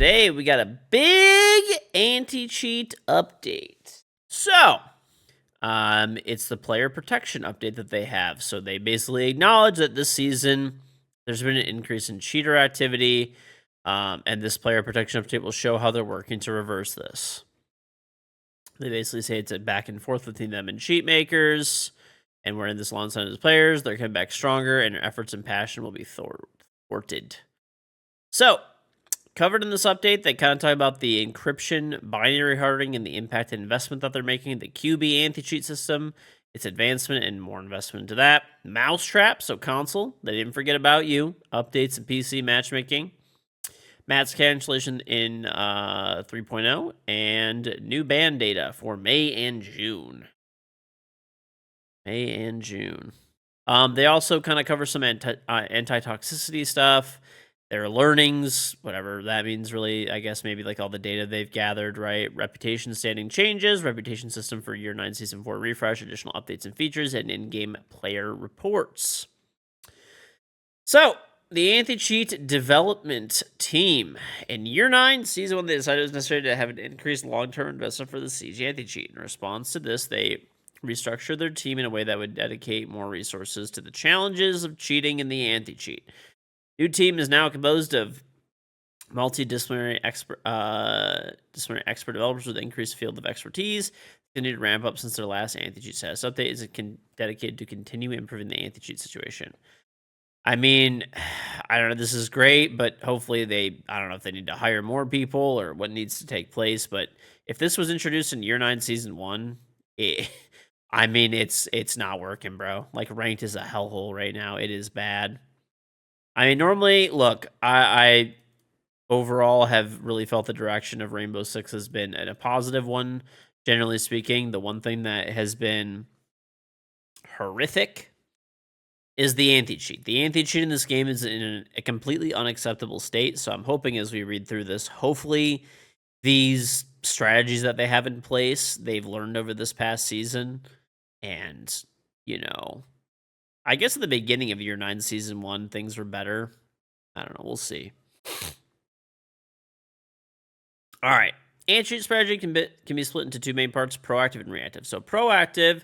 today we got a big anti-cheat update. So, it's the player protection update that they have. So they basically acknowledge that this season there's been an increase in cheater activity, and this player protection update will show how they're working to reverse this. They basically say it's a back and forth between them and cheat makers, and we're in this alongside as players. They're coming back stronger, and their efforts and passion will be thwarted. So, covered in this update, they kind of talk about the encryption, binary hardening, and the impact and investment that they're making, the QB anti-cheat system, its advancement and more investment into that. Mousetrap, so console, they didn't forget about you. Updates and PC matchmaking. Match cancellation in 3.0, and new ban data for May and June. May and June. They also kind of cover some anti-toxicity stuff, their learnings, whatever that means really, I guess maybe like all the data they've gathered, right? Reputation standing changes, reputation system for Year 9 Season 4 refresh, additional updates and features, and in-game player reports. So, the anti-cheat development team. In Year 9, Season 1, they decided it was necessary to have an increased long-term investment for the siege anti-cheat. In response to this, they restructured their team in a way that would dedicate more resources to the challenges of cheating and the anti-cheat. New team is now composed of multidisciplinary expert developers with increased field of expertise. Continue to ramp up since their last anti-cheat status update is dedicated to continue improving the anti-cheat situation. I mean, I don't know, this is great, but hopefully I don't know if they need to hire more people or what needs to take place, but if this was introduced in Year 9 Season 1, I mean, it's not working, bro. Like, ranked is a hellhole right now. It is bad. I mean, normally, look, I overall have really felt the direction of Rainbow Six has been a positive one, generally speaking. The one thing that has been horrific is the anti-cheat. The anti-cheat in this game is in a completely unacceptable state, so I'm hoping as we read through this, hopefully these strategies that they have in place, they've learned over this past season, and, you know, I guess at the beginning of Year 9 Season 1, things were better. I don't know, we'll see. All right, anti-cheat strategy can be split into two main parts, proactive and reactive. So proactive,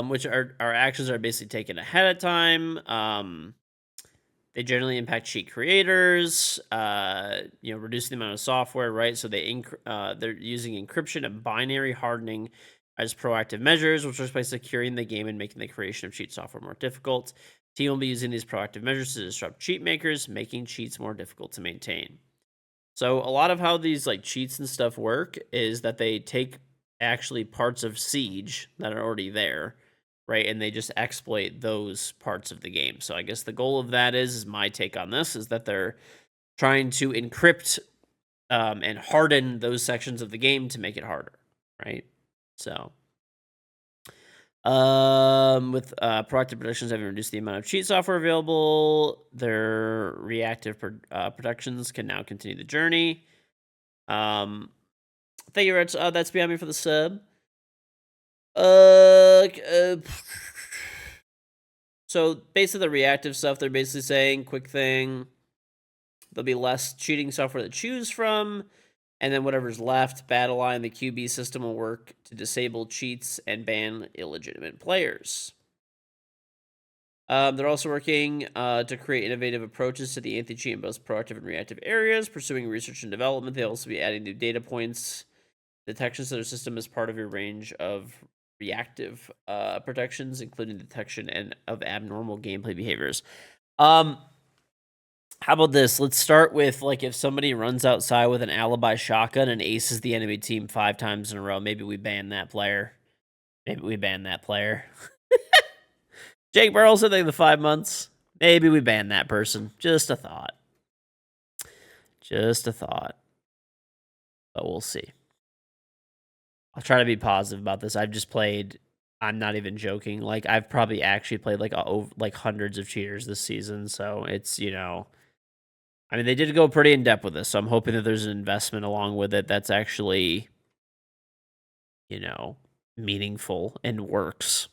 which are our actions are basically taken ahead of time. They generally impact cheat creators, reducing the amount of software, right? So they're using encryption and binary hardening as proactive measures, which are by securing the game and making the creation of cheat software more difficult. Team will be using these proactive measures to disrupt cheat makers, making cheats more difficult to maintain. So a lot of how these like cheats and stuff work is that they take actually parts of Siege that are already there, right? And they just exploit those parts of the game. So I guess the goal of that is my take on this, is that they're trying to encrypt and harden those sections of the game to make it harder, right? So with proactive protections having reduced the amount of cheat software available, their reactive protections can now continue the journey. Thank you, Rich. That's behind me for the sub. So basically the reactive stuff, they're basically saying, quick thing, there'll be less cheating software to choose from, and then whatever's left, Battle Line, the QB system will work to disable cheats and ban illegitimate players. They're also working to create innovative approaches to the anti-cheat in both proactive and reactive areas, pursuing research and development. They'll also be adding new data points, detections to their system as part of your range of reactive protections, including detection of abnormal gameplay behaviors. How about this? Let's start with, like, if somebody runs outside with an alibi shotgun and aces the enemy team 5 times in a row, maybe we ban that player. Jake Burrow said like the 5 months. Maybe we ban that person. Just a thought. But we'll see. I'll try to be positive about this. I'm not even joking. Like, I've probably actually played like hundreds of cheaters this season. So it's, I mean, they did go pretty in depth with this. So I'm hoping that there's an investment along with it that's actually, meaningful and works.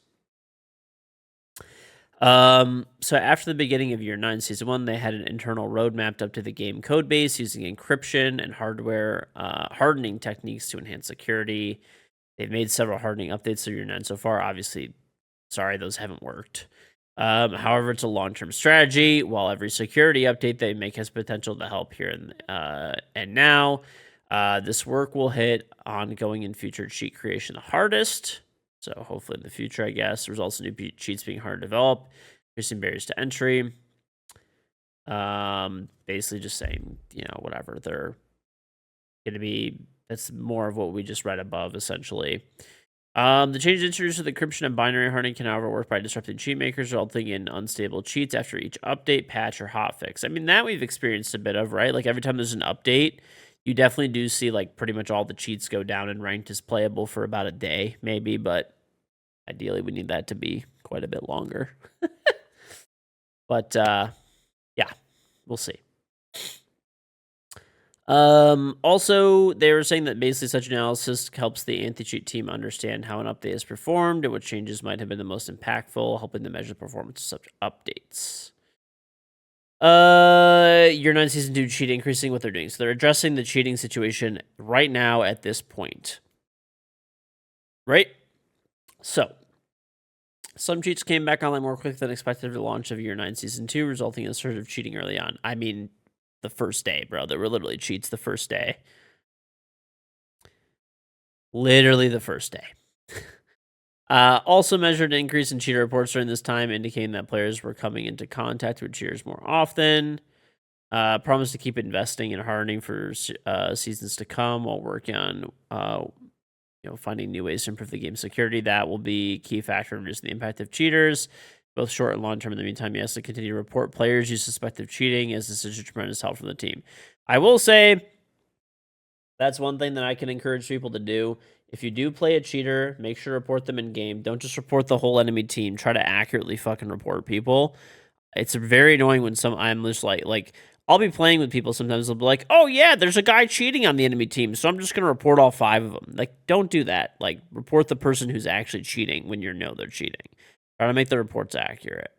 So after the beginning of Year 9 Season 1, they had an internal roadmap up to the game code base using encryption and hardware hardening techniques to enhance security. They've made several hardening updates to Year 9 so far. Obviously, sorry, those haven't worked. However, it's a long-term strategy. While every security update they make has potential to help here and now, this work will hit ongoing and future cheat creation the hardest. So hopefully in the future, I guess, there's also new cheats being hard to develop, increasing barriers to entry. Basically just saying, whatever, they're going to be, that's more of what we just read above, essentially. The changes introduced with encryption and binary hardening can, however, work by disrupting cheat makers, resulting in unstable cheats after each update, patch, or hotfix. I mean, that we've experienced a bit of, right? Like, every time there's an update, you definitely do see, like, pretty much all the cheats go down and ranked as playable for about a day, maybe, but ideally we need that to be quite a bit longer. But, yeah, we'll see. Also, they were saying that basically such analysis helps the anti-cheat team understand how an update is performed and what changes might have been the most impactful, helping to measure the performance of such updates. Year 9 Season 2 cheat increasing what they're doing. So they're addressing the cheating situation right now at this point. Right? So, some cheats came back online more quickly than expected for the launch of Year 9 Season 2, resulting in a surge of cheating early on. I mean, the first day, bro. There were literally cheats the first day. Literally the first day. Also measured an increase in cheater reports during this time, indicating that players were coming into contact with cheaters more often. Promised to keep investing in hardening for seasons to come while working on finding new ways to improve the game's security. That will be a key factor in reducing the impact of cheaters, both short and long term. In the meantime, he has to continue to report players you suspect of cheating, as this is a tremendous help from the team. I will say that's one thing that I can encourage people to do. If you do play a cheater, make sure to report them in game. Don't just report the whole enemy team. Try to accurately fucking report people. It's very annoying when I'm just like I'll be playing with people sometimes. They'll be like, "Oh yeah, there's a guy cheating on the enemy team, so I'm just gonna report all 5 of them." Like, don't do that. Like, report the person who's actually cheating when you know they're cheating. Try to make the reports accurate.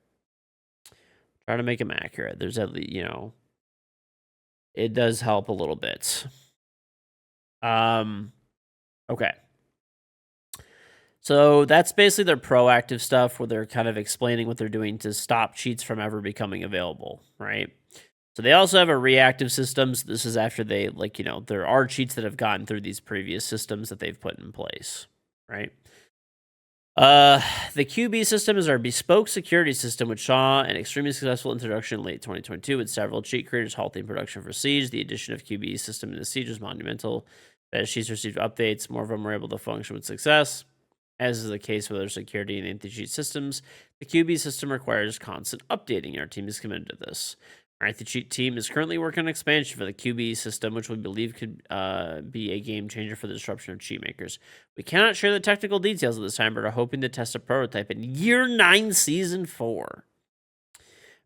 Try to make them accurate. There's at least it does help a little bit. Okay. So that's basically their proactive stuff where they're kind of explaining what they're doing to stop cheats from ever becoming available, right? So they also have a reactive system. So this is after they, there are cheats that have gotten through these previous systems that they've put in place, right? The QB system is our bespoke security system, which saw an extremely successful introduction in late 2022 with several cheat creators halting production for Siege. The addition of QB system in the Siege was monumental. As cheats received updates, more of them were able to function with success. As is the case with other security and anti-cheat systems, the QB system requires constant updating, and our team is committed to this. Our anti-cheat team is currently working on expansion for the QB system, which we believe could be a game changer for the disruption of cheat makers. We cannot share the technical details at this time, but are hoping to test a prototype in Year 9 Season 4.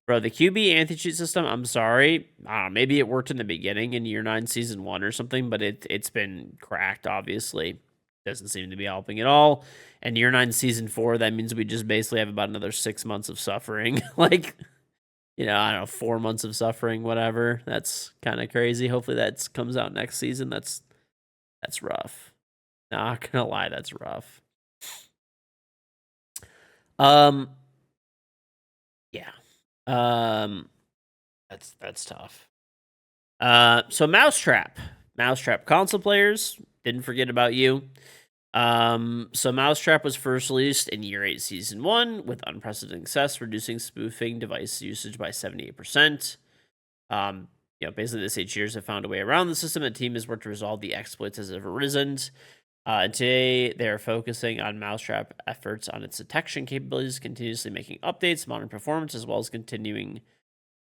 Bro, the QB anti-cheat system, I'm sorry. Maybe it worked in the beginning in Year 9 Season 1 or something, but it's been cracked, obviously. Doesn't seem to be helping at all. And Year 9 Season 4, that means we just basically have about another 6 months of suffering. I don't know, 4 months of suffering, whatever. That's kind of crazy. Hopefully that comes out next season. That's rough. Not gonna lie, that's rough. Yeah. That's tough. So Mousetrap console players, didn't forget about you. So Mousetrap was first released in Year 8 Season 1 with unprecedented success, reducing spoofing device usage by 78%. Basically the sage cheaters have found a way around the system. The team has worked to resolve the exploits as they've arisen. Today, they are focusing on Mousetrap efforts on its detection capabilities, continuously making updates, monitoring performance, as well as continuing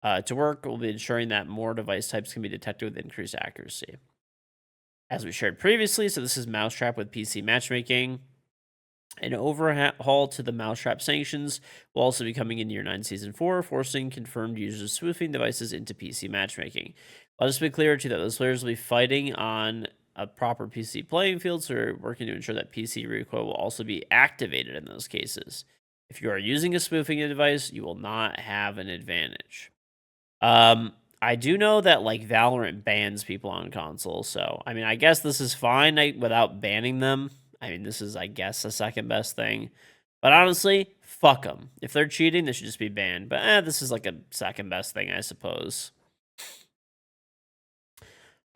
to work. We'll be ensuring that more device types can be detected with increased accuracy. As we shared previously, so this is Mousetrap with PC matchmaking. An overhaul to the Mousetrap sanctions will also be coming in Year 9 Season 4, forcing confirmed users spoofing devices into PC matchmaking. Let us be clear, too, that those players will be fighting on a proper PC playing field, so we're working to ensure that PC recoil will also be activated in those cases. If you are using a spoofing device, you will not have an advantage. I do know that like Valorant bans people on console, so I mean, I guess this is fine without banning them. I mean, this is, I guess, the second best thing. But honestly, fuck them. If they're cheating, they should just be banned. But this is like a second best thing, I suppose.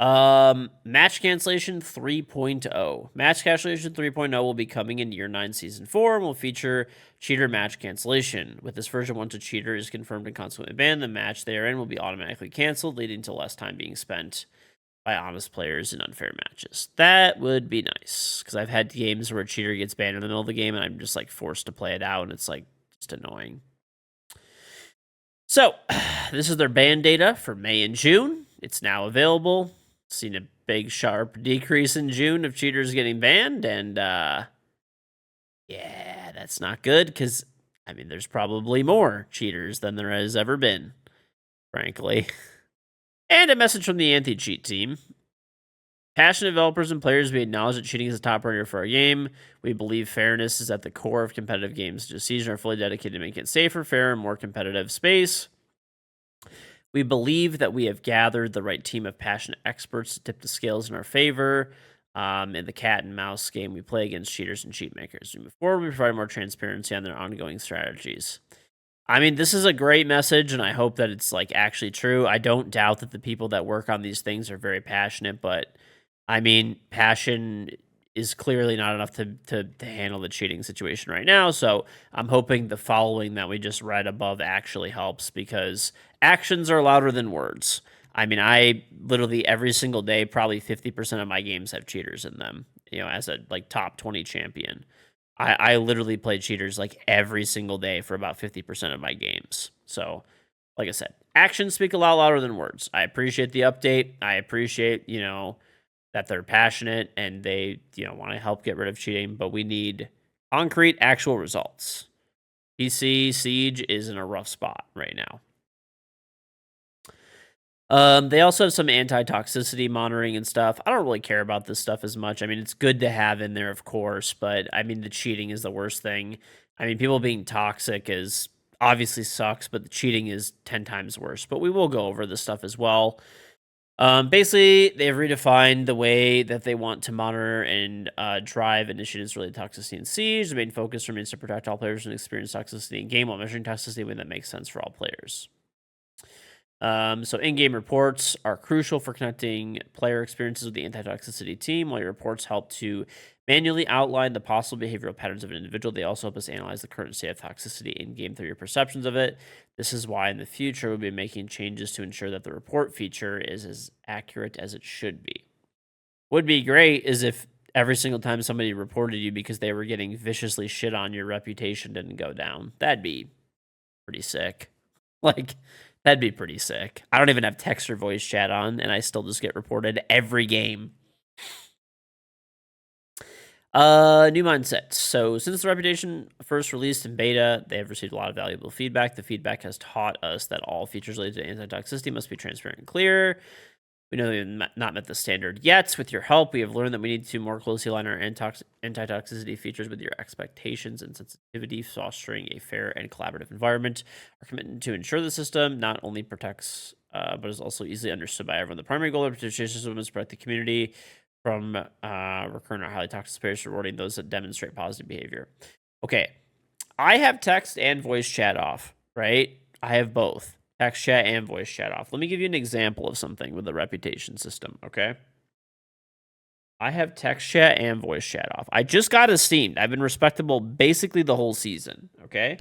Match cancellation 3.0. Match cancellation 3.0 will be coming in Year 9 Season 4 and will feature cheater match cancellation. With this version, once a cheater is confirmed and consequently banned, the match they are in will be automatically canceled, leading to less time being spent by honest players in unfair matches. That would be nice, because I've had games where a cheater gets banned in the middle of the game and I'm just like forced to play it out, and it's like just annoying. So, this is their ban data for May and June. It's now available. Seen a big sharp decrease in June of cheaters getting banned, and yeah, that's not good, because I mean, there's probably more cheaters than there has ever been, frankly. And a message from the anti-cheat team. Passionate developers and players, we acknowledge that cheating is a top priority for our game. We believe fairness is at the core of competitive games. Decisions are fully dedicated to making it safer, fairer, and more competitive space. We believe that we have gathered the right team of passionate experts to tip the scales in our favor. In the cat and mouse game, we play against cheaters and cheat makers. Before we provide more transparency on their ongoing strategies. I mean, this is a great message, and I hope that it's like actually true. I don't doubt that the people that work on these things are very passionate, but I mean, passion is clearly not enough to handle the cheating situation right now. So I'm hoping the following that we just read above actually helps, because actions are louder than words. I mean, I literally every single day, probably 50% of my games have cheaters in them, you know, as a like top 20 champion. I literally play cheaters like every single day for about 50% of my games. So, like I said, actions speak a lot louder than words. I appreciate the update. I appreciate, you know, that they're passionate and they, you know, want to help get rid of cheating, but we need concrete, actual results. PC Siege is in a rough spot right now. They also have some anti-toxicity monitoring and stuff. I don't really care about this stuff as much. I mean, it's good to have in there, of course, but I mean, the cheating is the worst thing. I mean, people being toxic is obviously sucks, but the cheating is 10 times worse. But we will go over this stuff as well. Basically, they've redefined the way that they want to monitor and drive initiatives related to toxicity and Siege. The main focus remains to protect all players and experience toxicity in game while measuring toxicity when that makes sense for all players. So in-game reports are crucial for connecting player experiences with the anti-toxicity team. While your reports help to manually outline the possible behavioral patterns of an individual, they also help us analyze the current state of toxicity in-game through your perceptions of it. This is why in the future we'll be making changes to ensure that the report feature is as accurate as it should be. Would be great is if every single time somebody reported you because they were getting viciously shit on, your reputation didn't go down. That'd be pretty sick. Like, that'd be pretty sick. I don't even have text or voice chat on, and I still just get reported every game. New mindsets. So since the Reputation first released in beta, they have received a lot of valuable feedback. The feedback has taught us that all features related to anti-toxicity must be transparent and clear. We know they've not met the standard yet. With your help, we have learned that we need to more closely align our anti-toxicity features with your expectations and sensitivity, fostering a fair and collaborative environment. Our commitment to ensure the system not only protects, but is also easily understood by everyone. The primary goal of the reputation system is to protect the community from recurrent or highly toxic players, rewarding those that demonstrate positive behavior. Okay, I have text and voice chat off, right? I have both. Text chat and voice chat off. Let me give you an example of something with the reputation system, okay? I have text chat and voice chat off. I just got esteemed. I've been respectable basically the whole season, okay?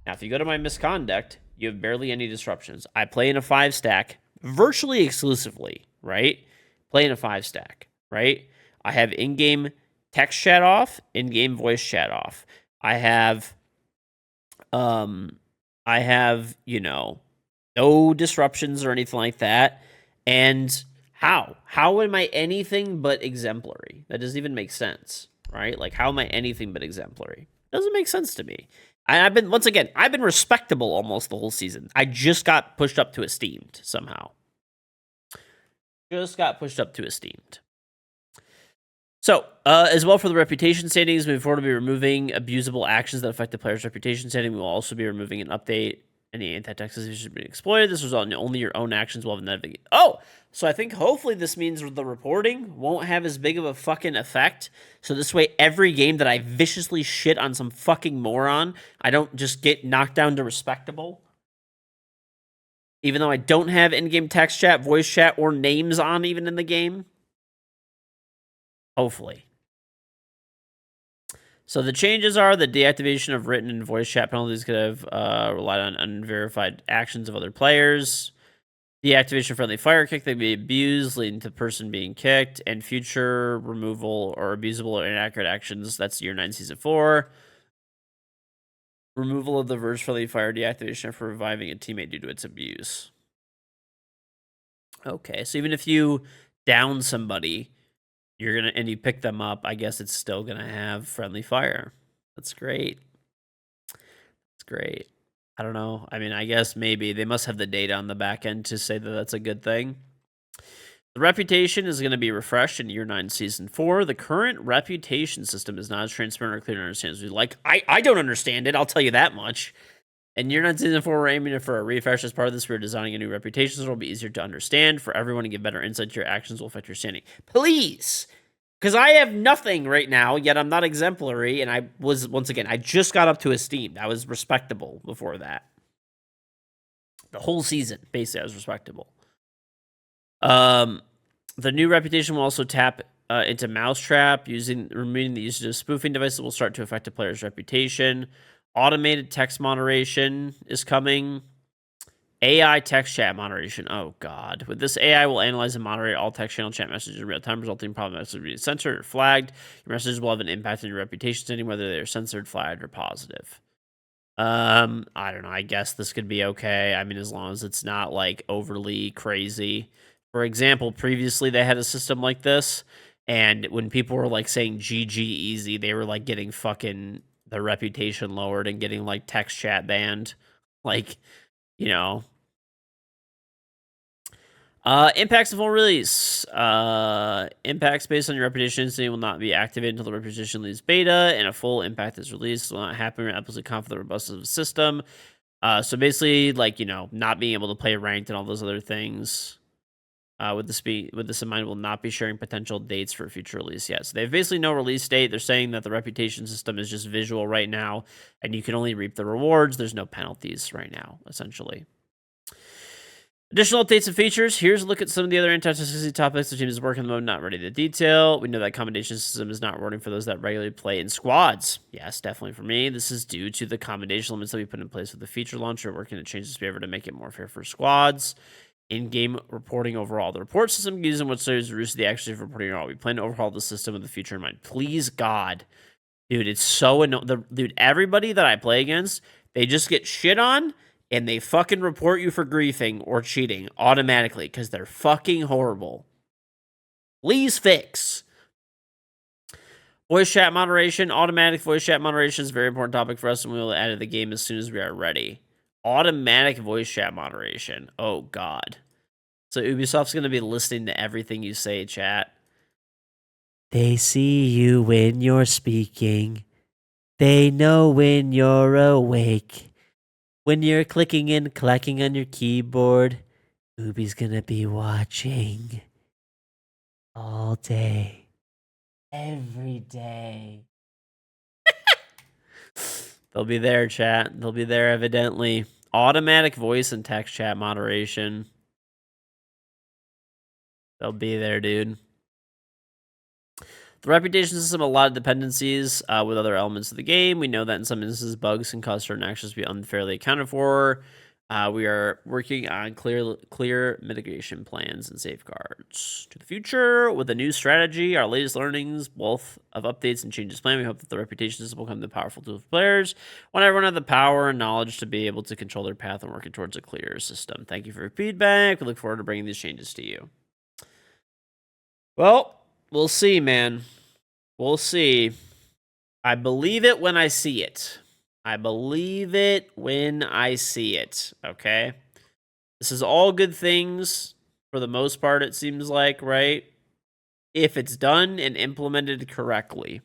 Now, if you go to my misconduct, you have barely any disruptions. I play in a 5-stack virtually exclusively, right? Play in a 5-stack, right? I have in-game text chat off, in-game voice chat off. I have, you know, no disruptions or anything like that. And how? How am I anything but exemplary? That doesn't even make sense, right? Like, how am I anything but exemplary? Doesn't make sense to me. I've been, once again, I've been respectable almost the whole season. I just got pushed up to esteemed somehow. Just got pushed up to esteemed. So, as well for the reputation standings, moving forward, we'll be removing abusable actions that affect the player's reputation standing. We will also be removing an update. Any anti-toxicity should be exploited. This results in only your own actions will have navigate. Oh, so I think hopefully this means the reporting won't have as big of a fucking effect. So this way, every game that I viciously shit on some fucking moron, I don't just get knocked down to respectable. Even though I don't have in-game text chat, voice chat, or names on even in the game. Hopefully. So the changes are the deactivation of written and voice chat penalties could have relied on unverified actions of other players. Deactivation of friendly fire kick that can be abused, leading to the person being kicked, and future removal or abusable or inaccurate actions. That's year 9, season 4. Removal of the verge friendly fire deactivation for reviving a teammate due to its abuse. Okay, so even if you down somebody, and you pick them up, I guess it's still gonna have friendly fire. That's great. That's great. I don't know. I mean, I guess maybe they must have the data on the back end to say that that's a good thing. The reputation is going to be refreshed in year 9, season 4. The current reputation system is not as transparent or clear to understand as we like. I don't understand it. I'll tell you that much. In year 9, season 4, we're aiming for a refresh. As part of this, we're designing a new reputation so it'll be easier to understand for everyone to get better insight to your actions will affect your standing. Please! Because I have nothing right now, yet I'm not exemplary, and I was, once again, I just got up to esteemed. I was respectable before that. The whole season, basically, I was respectable. The new reputation will also tap into Mousetrap, removing the usage of spoofing devices will start to affect a player's reputation. Automated text moderation is coming. AI text chat moderation. Oh, God. With this, AI will analyze and moderate all text channel chat messages in real time, resulting in problem messages being censored or flagged. Your messages will have an impact on your reputation standing, whether they are censored, flagged, or positive. I don't know. I guess this could be okay. I mean, as long as it's not, like, overly crazy. For example, previously they had a system like this, and when people were, like, saying GG easy, they were, like, getting fucking their reputation lowered and getting, like, text chat banned. Like, you know. Impacts of full release. Impacts based on your reputation instantly will not be activated until the reputation leaves beta, and a full impact is released. It will not happen when absolutely confident robustness of the system. So basically, like, not being able to play ranked and all those other things. With this in mind, will not be sharing potential dates for future release yet. So they have basically no release date. They're saying that the reputation system is just visual right now, and you can only reap the rewards. There's no penalties right now, essentially. Additional updates and features. Here's a look at some of the other anti-toxicity topics the team is working on. The moment, not ready to detail. We know that commendation system is not rewarding for those that regularly play in squads. Yes, definitely for me. This is due to the commendation limits that we put in place with the feature launcher. We're working to change this behavior to make it more fair for squads. In-game reporting overall. The report system using what serves the roots of the actions of reporting overall. We plan to overhaul the system with the future in mind. Please, God. Dude, it's so annoying. Dude, everybody that I play against, they just get shit on, and they fucking report you for griefing or cheating automatically because they're fucking horrible. Please fix. Voice chat moderation. Automatic voice chat moderation is a very important topic for us, and we will add to the game as soon as we are ready. Automatic voice chat moderation. Oh, God. So Ubisoft's going to be listening to everything you say, chat. They see you when you're speaking. They know when you're awake. When you're clicking and clacking on your keyboard, Ubi's going to be watching. All day. Every day. They'll be there, chat. They'll be there, evidently. Automatic voice and text chat moderation. They'll be there, dude. The reputation system has a lot of dependencies with other elements of the game. We know that in some instances, bugs can cause certain actions to be unfairly accounted for. We are working on clear mitigation plans and safeguards. To the future, with a new strategy, our latest learnings, both of updates and changes planned, we hope that the reputation system will become the powerful tool for players. Want everyone to have the power and knowledge to be able to control their path and working towards a clearer system. Thank you for your feedback. We look forward to bringing these changes to you. Well, we'll see, man. We'll see. I believe it when I see it. I believe it when I see it, okay? This is all good things for the most part, it seems like, right? if it's done and implemented correctly.